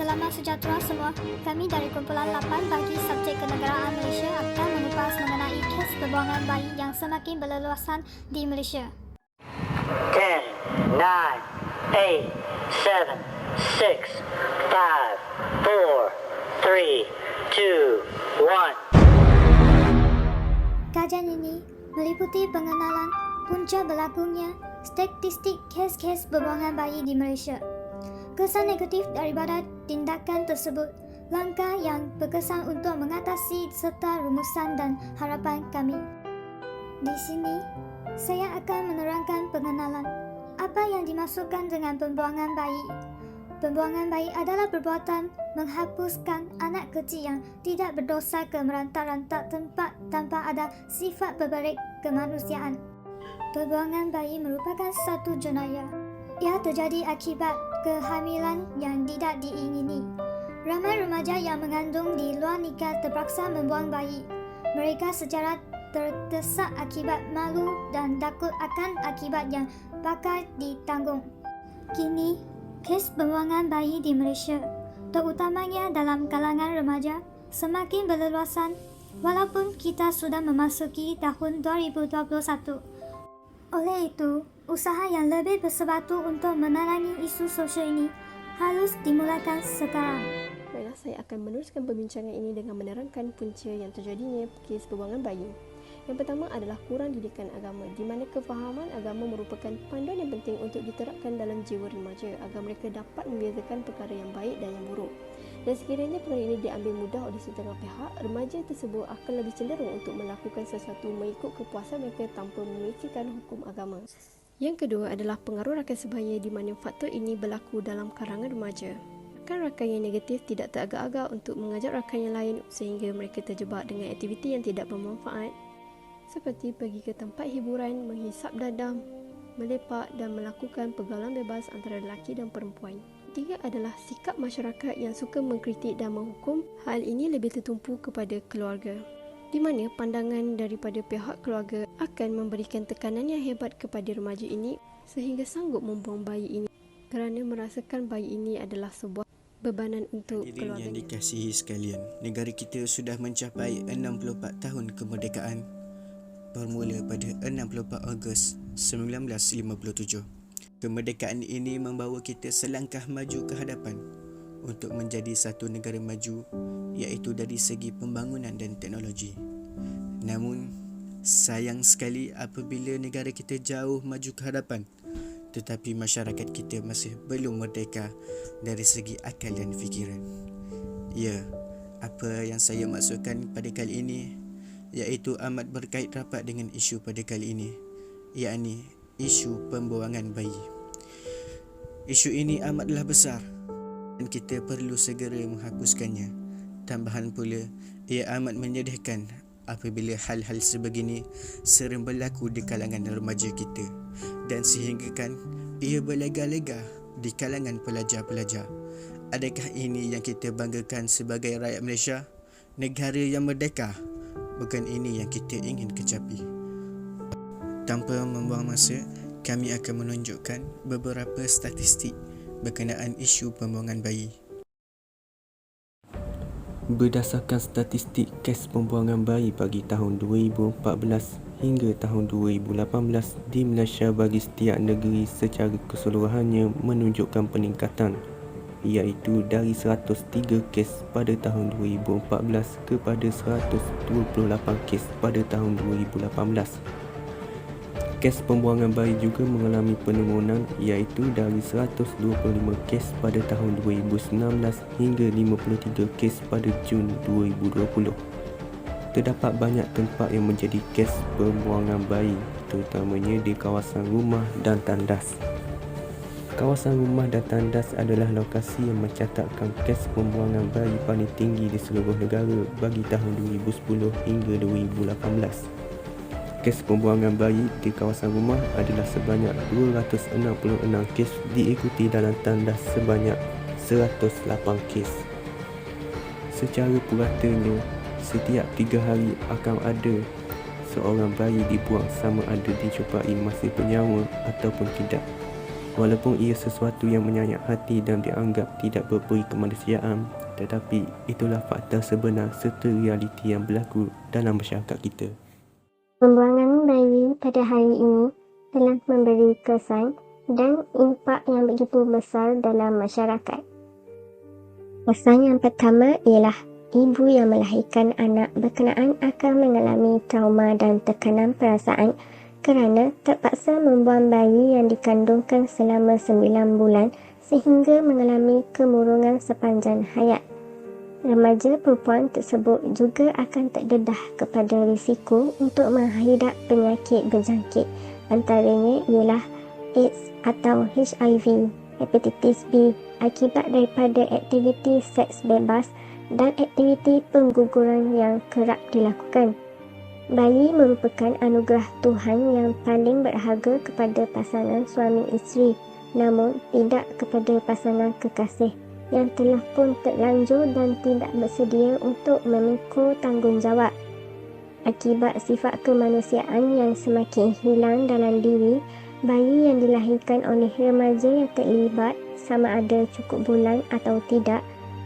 Selamat sejahtera semua. Kami dari kumpulan 8 bagi subjek kenegaraan Malaysia akan mengupas mengenai kes pembuangan bayi yang semakin berleluasan di Malaysia. 10, 9, 8, 7, 6, 5, 4, 3, 2, 1. Kajian ini meliputi pengenalan punca berlakunya statistik kes-kes pembuangan bayi di Malaysia. Kesan negatif daripada tindakan tersebut, langkah yang berkesan untuk mengatasi serta rumusan dan harapan kami. Di sini, saya akan menerangkan pengenalan apa yang dimaksudkan dengan pembuangan bayi. Pembuangan bayi adalah perbuatan menghapuskan anak kecil yang tidak berdosa ke merantau-rantau tempat tanpa ada sifat berberik kemanusiaan. Pembuangan bayi merupakan satu jenayah. Ia terjadi akibat kehamilan yang tidak diingini. Ramai remaja yang mengandung di luar nikah terpaksa membuang bayi. Mereka secara terdesak akibat malu dan takut akan akibat yang bakal ditanggung. Kini, kes pembuangan bayi di Malaysia, terutamanya dalam kalangan remaja, semakin berleluasan walaupun kita sudah memasuki tahun 2021. Oleh itu, usaha yang lebih bersebatu untuk menerangi isu sosial ini harus dimulakan sekarang. Baiklah, saya akan meneruskan perbincangan ini dengan menerangkan punca yang terjadinya kes pembuangan bayi. Yang pertama adalah kurang didikan agama, di mana kefahaman agama merupakan panduan yang penting untuk diterapkan dalam jiwa remaja agar mereka dapat membezakan perkara yang baik dan yang buruk. Dan sekiranya perkara ini diambil mudah oleh setengah pihak, remaja tersebut akan lebih cenderung untuk melakukan sesuatu mengikut kepuasan mereka tanpa memikirkan hukum agama. Yang kedua adalah pengaruh rakan sebaya, di mana faktor ini berlaku dalam kalangan remaja. Rakan yang negatif tidak teragak-agak untuk mengajak rakan yang lain sehingga mereka terjebak dengan aktiviti yang tidak bermanfaat seperti pergi ke tempat hiburan, menghisap dadah, melepak dan melakukan pergaulan bebas antara lelaki dan perempuan. Ketiga adalah sikap masyarakat yang suka mengkritik dan menghukum. Hal ini lebih tertumpu kepada keluarga, di mana pandangan daripada pihak keluarga akan memberikan tekanan yang hebat kepada remaja ini sehingga sanggup membuang bayi ini kerana merasakan bayi ini adalah sebuah bebanan untuk Hadirin keluarga. yang dikasihi sekalian, negara kita sudah mencapai 64 tahun kemerdekaan bermula pada 64 Ogos 1957. Kemerdekaan ini membawa kita selangkah maju ke hadapan untuk menjadi satu negara maju, iaitu dari segi pembangunan dan teknologi. Namun, sayang sekali apabila negara kita jauh maju ke hadapan, tetapi masyarakat kita masih belum merdeka dari segi akal dan fikiran. Ya, apa yang saya maksudkan pada kali ini iaitu amat berkait rapat dengan isu pada kali ini, yakni isu pembuangan bayi. Isu ini amatlah besar dan kita perlu segera menghapuskannya. Tambahan pula, ia amat menyedihkan apabila hal-hal sebegini sering berlaku di kalangan remaja kita dan sehinggakan ia berlega-lega di kalangan pelajar-pelajar. Adakah ini yang kita banggakan sebagai rakyat Malaysia, negara yang merdeka? Bukan ini yang kita ingin kecapi. Tanpa membuang masa, kami akan menunjukkan beberapa statistik berkenaan isu pembuangan bayi. Berdasarkan statistik kes pembuangan bayi bagi tahun 2014 hingga tahun 2018 di Malaysia bagi setiap negeri secara keseluruhannya menunjukkan peningkatan, iaitu dari 103 kes pada tahun 2014 kepada 128 kes pada tahun 2018. Kes pembuangan bayi juga mengalami penurunan, iaitu dari 125 kes pada tahun 2019 hingga 53 kes pada Jun 2020. Terdapat banyak tempat yang menjadi kes pembuangan bayi, terutamanya di kawasan rumah dan tandas. Kawasan rumah dan tandas adalah lokasi yang mencatatkan kes pembuangan bayi paling tinggi di seluruh negara bagi tahun 2010 hingga 2018. Kes pembuangan bayi di kawasan rumah adalah sebanyak 266 kes, diikuti dalam tandas sebanyak 108 kes. Secara puratanya, setiap 3 hari akan ada seorang bayi dibuang sama ada dijumpai masih bernyawa ataupun tidak. Walaupun ia sesuatu yang menyayat hati dan dianggap tidak berperi kemanusiaan, tetapi itulah fakta sebenar serta realiti yang berlaku dalam masyarakat kita. Pembuangan bayi pada hari ini telah memberi kesan dan impak yang begitu besar dalam masyarakat. Kesan yang pertama ialah ibu yang melahirkan anak berkenaan akan mengalami trauma dan tekanan perasaan kerana terpaksa membuang bayi yang dikandungkan selama 9 bulan sehingga mengalami kemurungan sepanjang hayat. Remaja perempuan tersebut juga akan terdedah kepada risiko untuk menghidap penyakit berjangkit, antaranya ialah AIDS atau HIV, hepatitis B akibat daripada aktiviti seks bebas dan aktiviti pengguguran yang kerap dilakukan. Bayi merupakan anugerah Tuhan yang paling berharga kepada pasangan suami isteri, namun tidak kepada pasangan kekasih yang telah pun terlanjur dan tidak bersedia untuk memikul tanggungjawab. Akibat sifat kemanusiaan yang semakin hilang dalam diri, bayi yang dilahirkan oleh remaja yang terlibat, sama ada cukup bulan atau tidak,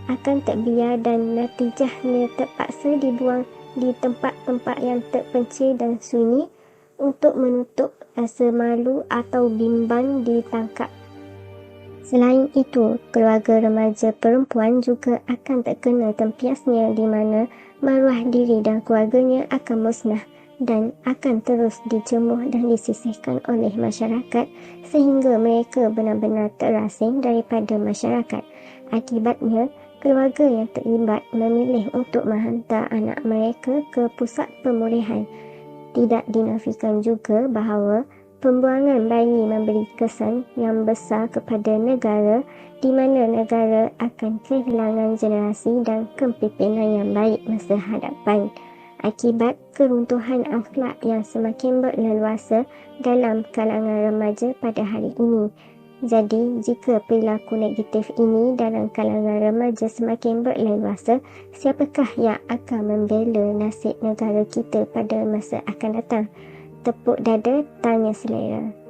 akan terbiar dan natijahnya terpaksa dibuang di tempat-tempat yang terpencil dan sunyi untuk menutup rasa malu atau bimbang ditangkap. Selain itu, keluarga remaja perempuan juga akan terkena tempiasnya di mana maruah diri dan keluarganya akan musnah dan akan terus dicemuh dan disisihkan oleh masyarakat sehingga mereka benar-benar terasing daripada masyarakat. Akibatnya, keluarga yang terlibat memilih untuk menghantar anak mereka ke pusat pemulihan. Tidak dinafikan juga bahawa pembuangan bayi memberi kesan yang besar kepada negara di mana negara akan kehilangan generasi dan kepimpinan yang baik masa hadapan akibat keruntuhan akhlak yang semakin berleluasa dalam kalangan remaja pada hari ini. Jadi, jika perilaku negatif ini dalam kalangan remaja semakin berleluasa, siapakah yang akan membela nasib negara kita pada masa akan datang? Tepuk dada, tanya selera.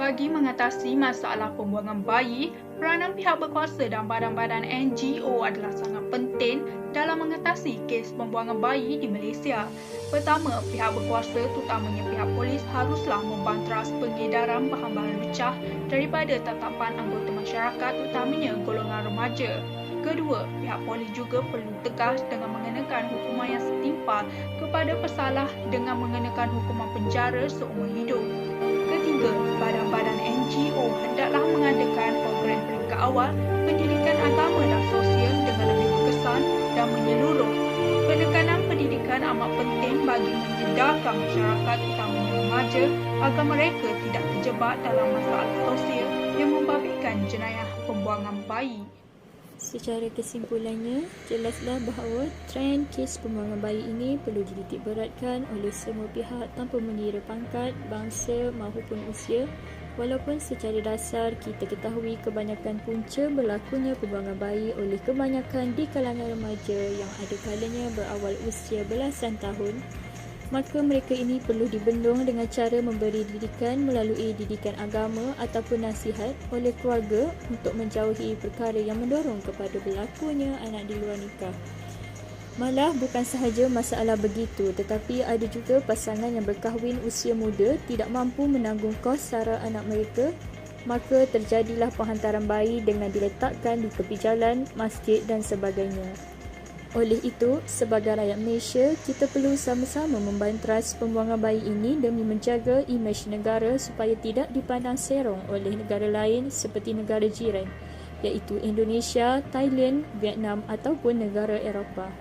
Bagi mengatasi masalah pembuangan bayi, peranan pihak berkuasa dan badan-badan NGO adalah sangat penting dalam mengatasi kes pembuangan bayi di Malaysia. Pertama, pihak berkuasa terutamanya pihak polis haruslah membantras pengedaran bahan-bahan lucah daripada tatapan anggota masyarakat terutamanya golongan remaja. Kedua, pihak polis juga perlu tegas dengan mengenakan hukuman yang setimpal kepada pesalah dengan mengenakan hukuman penjara seumur hidup. Ketiga, badan-badan NGO hendaklah mengadakan program peringkat awal pendidikan agama dan sosial dengan lebih berkesan dan menyeluruh. Penekanan pendidikan amat penting bagi menyedarkan masyarakat utamanya remaja agar mereka tidak terjebak dalam masalah sosial yang membabitkan jenayah pembuangan bayi. Secara kesimpulannya, jelaslah bahawa trend kes pembuangan bayi ini perlu dititik beratkan oleh semua pihak tanpa mengira pangkat, bangsa maupun usia. Walaupun secara dasar kita ketahui kebanyakan punca berlakunya pembuangan bayi oleh kebanyakan di kalangan remaja yang ada kalanya berawal usia belasan tahun, maka mereka ini perlu dibendung dengan cara memberi didikan melalui didikan agama ataupun nasihat oleh keluarga untuk menjauhi perkara yang mendorong kepada berlakunya anak di luar nikah. Malah bukan sahaja masalah begitu, tetapi ada juga pasangan yang berkahwin usia muda tidak mampu menanggung kos sara anak mereka, maka terjadilah penghantaran bayi dengan diletakkan di tepi jalan, masjid dan sebagainya. Oleh itu, sebagai rakyat Malaysia, kita perlu sama-sama membantras pembuangan bayi ini demi menjaga imej negara supaya tidak dipandang serong oleh negara lain seperti negara jiran, iaitu Indonesia, Thailand, Vietnam ataupun negara Eropah.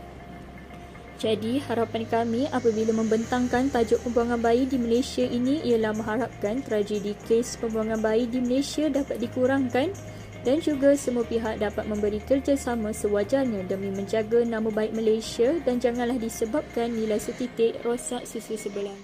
Jadi, harapan kami apabila membentangkan tajuk pembuangan bayi di Malaysia ini ialah mengharapkan tragedi kes pembuangan bayi di Malaysia dapat dikurangkan dan juga semua pihak dapat memberi kerjasama sewajarnya demi menjaga nama baik Malaysia dan janganlah disebabkan nilai setitik rosak susu sebelah.